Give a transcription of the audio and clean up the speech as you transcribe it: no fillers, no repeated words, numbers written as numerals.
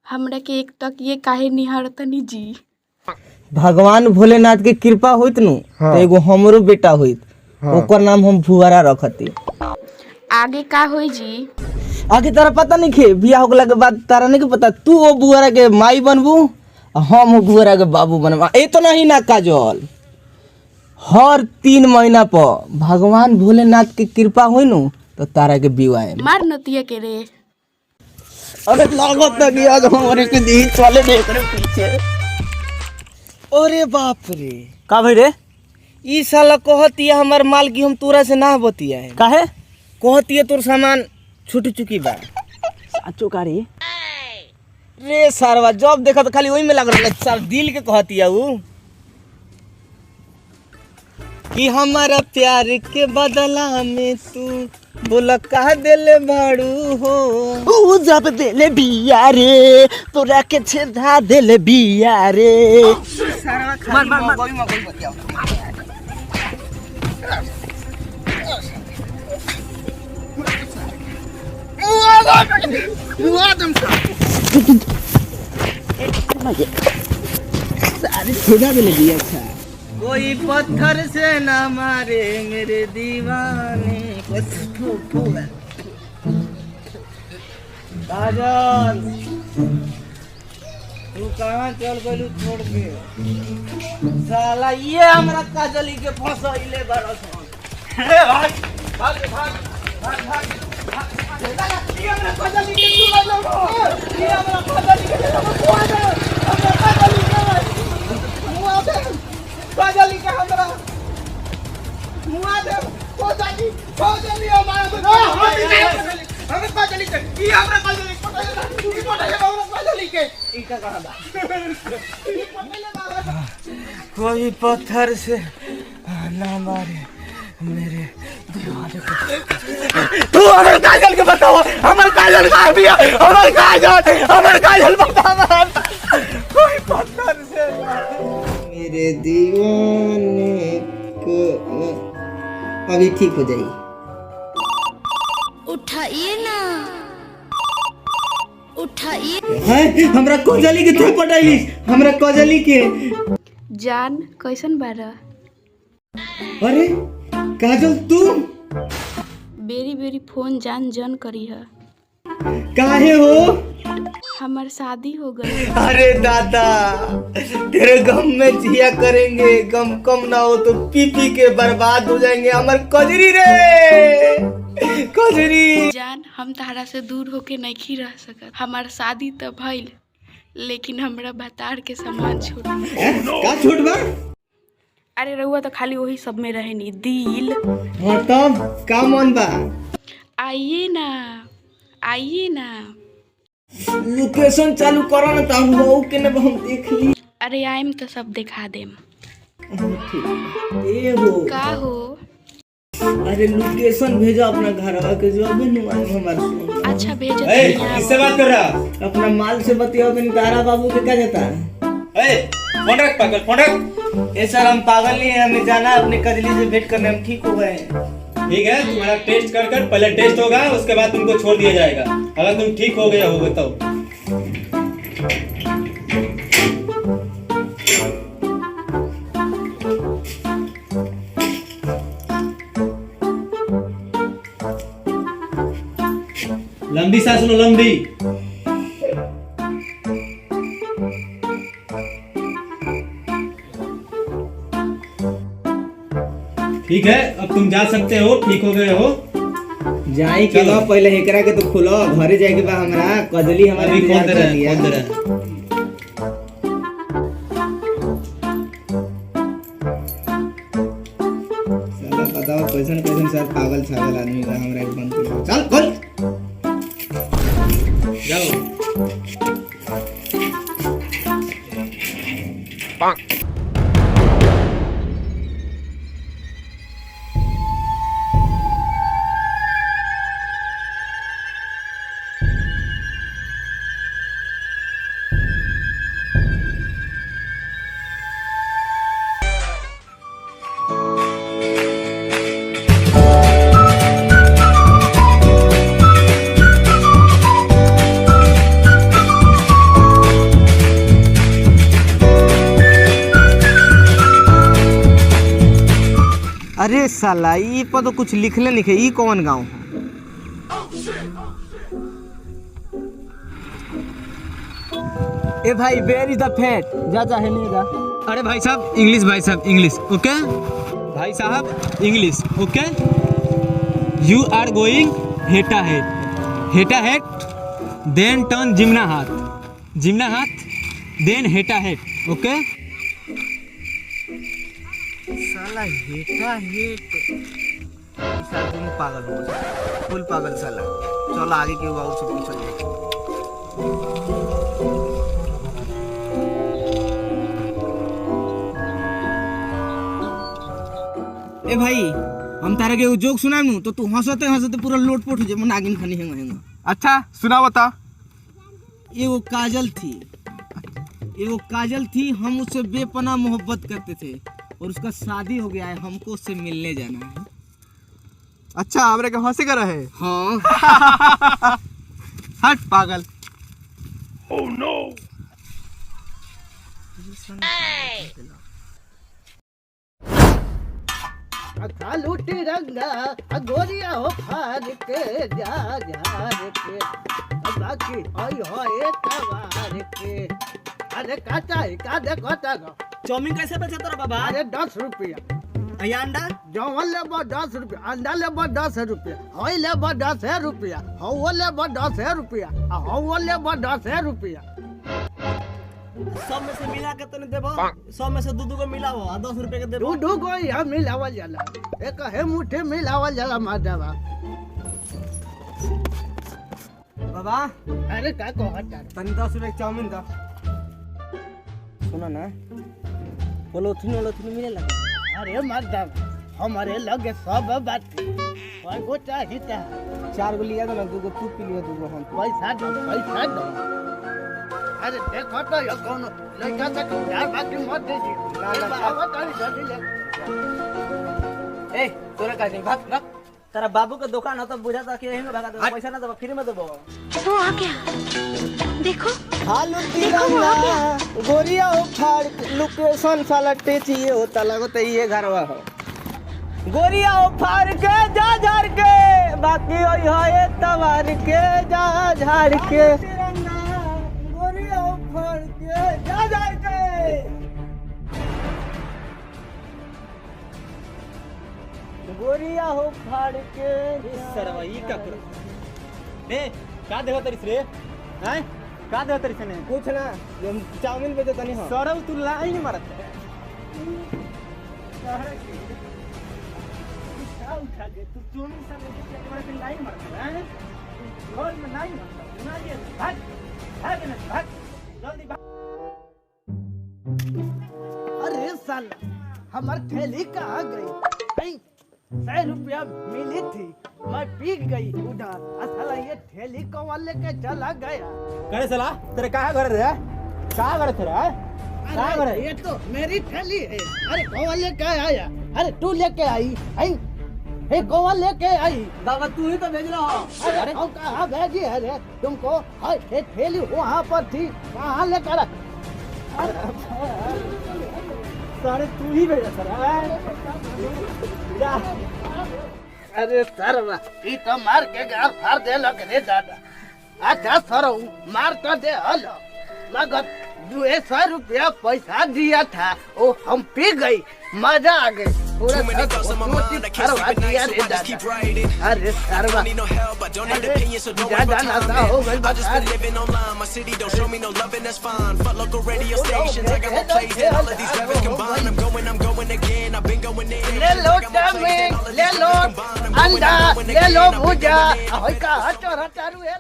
हमरा के एक तक ये काहे निहारतनी जी। भगवान भोलेनाथ के कृपा होइत नु तो एगो हमरो बेटा होइत। ओकर नाम हम भुआरा रखती। आगे का होई जी? आगे तारा पता नहीं खे, बियाह होगला के बाद तारा नहीं के पता, तू वो बुआरा के माई बनबू, हम बुआरा के बाबू बनबा। ए तो नहीं ना काजल, हर 3 महीना पर भगवान भोलेनाथ के कृपा होई नु तो तारा के बिवाह मार नतिया के रे। अरे लागत ना कि आज हमारे के दी चले देख रहे पीछे। अरे बाप रे, का भाई रे? ई साला कहतिया हमार माल की हम तोरा से ना बतिया है। काहे? कहतिया तोर सामान छूट चुकी बा। साचो का रे? रे सारवा जब देखा तो खाली वही में लग रहा है। सार दिल के कहतिया ऊ कि हमारा प्यार के बदला में तू बोला कहा दिले भाड़ू हो। ऊ जब देले बिया रे तोरा के छेदा देले बिया रे। सारवा खाली मगोई मगोई बतिया। सारे छेदा देले बिया। अच्छा कोई पत्थर से ना मारे मेरे दीवाने को। काजल तू कहाँ चल गलू छोड़ के? साला ये हमरा काजली के फंसइले बरस। भाग भाग भाग भाग भाग ये हमरा काजली के तू लो ये हमरा काजली के हमरा काजली काजली के हमरा मुआ दे। काजली हमारा हमरा काजली के ई हमरा काजली ई पटाले हमरा काजली के ई का कहला ई पटाले बाबा। कोई पत्थर से ना मारे मेरे दीवाने को। तू हमर काजल के बताओ, हमर काजल कहां बिया? हमर काजल बता। कोई पत्थर से मेरे दीवाने को। अभी ठीक हो जाएगी। उठाइए ना, उठाइए। है हमरा कोजली के थे पटाइली, हमरा कोजली के। जान कैसन बारा? अरे काजल तू बेरी बेरी फोन जान जन करी है। काहे हो? हमार शादी हो गई। अरे दादा तेरे गम में जिया करेंगे, गम कम ना हो तो पी पी के बर्बाद हो जाएंगे। हमार कजरी रे कजरी। जान हम तारा से दूर होके नहीं रह सकत। हमार शादी तो भइल लेकिन हमरा भतार के सामान छूट गइल। का छूट बा? अरे रउआ तो खाली वही सब में रहे नी दिल। हाँ तब का मन बा? आइए ना, आइए ना। लोकेशन चालू करो ना तो हम के ने हम देख ली। अरे आइम तो सब दिखा देम। ए हो का हो? अरे लोकेशन भेजो अपना घरवा के, जो भी नु आए हमार सुन। अच्छा भेजो। किससे बात कर रहा? अपना माल से बतियाओ तो तारा बाबू के क्या जाता है? फोन रख पागल, फोन रख। ए सर हम पागल नहीं है, हमें जाना है अपने कजली से भेंट करने। हम ठीक हो गए हैं। ठीक है, तुम्हारा टेस्ट कर कर पहले टेस्ट होगा, उसके बाद तुमको छोड़ दिया जाएगा। अगर तुम ठीक हो गए हो तो लंबी सांस लो, लंबी। ठीक है, अब तुम जा सकते हो, ठीक हो गए हो। जाई के लो पहले हेकरा के तो खोलो, घरे जाए के बा हमरा कजली हमारे अभी कौन दे रहा है? दिया। कौन दे रहा है? साला बताओ कैसन कैसन सर पागल छागल आदमी बा हमरा के बंद कर। चल खोल जाओ। अरे साला ई पर तो कुछ लिखले लिखे, ई कौन गाँव है? ए भाई वेयर इज द फेट? जा जा है नहीं जा। अरे भाई साहब इंग्लिश, भाई साहब इंग्लिश, ओके भाई साहब English, okay. You are going हेटा हेट देन टर्न जिम्ना हाथ देन हेटा हेट, ओके। साला हेटा हेट साला तुम पागल हो, फुल पागल साला। चलो आगे के और से पूछो। ए भाई हम तारे के जोक सुनानु तो तू हंसते हंसते पूरा लोटपोट हो जाए, नागिन खनी हेंगा। अच्छा सुना बता। एगो काजल थी, हम उससे बेपनाह मोहब्बत करते थे और उसका शादी हो गया है, हमको उससे मिलने जाना है। अच्छा हमरे के हंसी कर रहे। हाँ हट पागल। Oh no. कालू तिरंगा गोरिया हो फार के जा के बाकी होई होए तवार के। अरे काचा है का देखो ता चाउमीन कैसे बेचे तोरा बाबा? अरे 10 रुपया। अया अंडा जवन लेबो 10 रुपया, अंडा लेबो 10 रुपया, होई लेबो 10 रुपया, हौ लेबो 10 रुपया, हौ लेबो 10 रुपया। सब में से मिला के तने देबो, सब में से दू को मिलाओ आ 10 रुपए के देबो। दू को यहाँ मिलावल जाला, एक है मुठे मिलावल जाला माधवा। बाबा अरे का को हटा तनी 10 रुपए चाउमीन दा। सुना ना पोलोथीन मिलेला। अरे माधव हमारे लगे सब बात कोई को चाहिए 4 गो लिया दो ना, 2 गो तू पी लियो, 2 गो हम। पैसा दो। अरे देखो तो ये कौन लड़का से यार बाकी मत दीजिए। बाबा तारी जल्दी ले। ए तोरा का नहीं भाग तेरा बाबू का दुकान हो तो बुझाता कि यहीं में भागा दो, पैसा ना दो फ्री में देबो। वो आ गया देखो। हालू तिरंगा गोरिया हो फाड़ लोकेशन साला टेचिए होता लगता ये घरवा हो। गोरिया हो फाड़ के जा झाड़ के बाकी होई होए तवार के जा झाड़ के। गोरिया हो फाड़ के जा झाड़ के। गोरिया हो फाड़ के सरवाई का ए का देखो तरिस रे हैं? का देखो तरिस ने कुछ ना चाउमीन बेचो तनी। हाँ सौरव तू लाइन मारत है। उठा के तू चाउमीन सब लेके के बड़े लाइन मारता है। घर में लाइन मारता ना, ये भाग जल्दी भाग। अरे साला हमार थैली कहाँ गई? 100 रुपया मिली थी, मैं पी गई उधर। साला ये थैली कौन लेके चला गया? करे साला तेरे कहाँ घर रे? कहाँ घर तेरा है? कहाँ घर है? ये तो मेरी थैली है। अरे कौन लेके आया? अरे तू लेके आई है? हे कौन लेके आई? बाबा तू ही तो भेज रहा हो। अरे कहाँ भेजी है रे तुमको? ये थैली वहाँ पर थी, कहाँ लेकर? सारे तू ही भेजा सर। अरे सरवा ई तो मार के गार फाड़ दे लग रे दादा। अच्छा सरऊ मार तो दे हलो, मगर 200 रुपया पैसा दिया था वो हम पी गई, मजा आ गई पूरा फरवा दिया रे दादा। अरे सरवा ज्यादा नशा हो गई बता। ले लो टाइमिंग, ले लो अंडा, ले लो भुजा, होई का हटर हटारू है।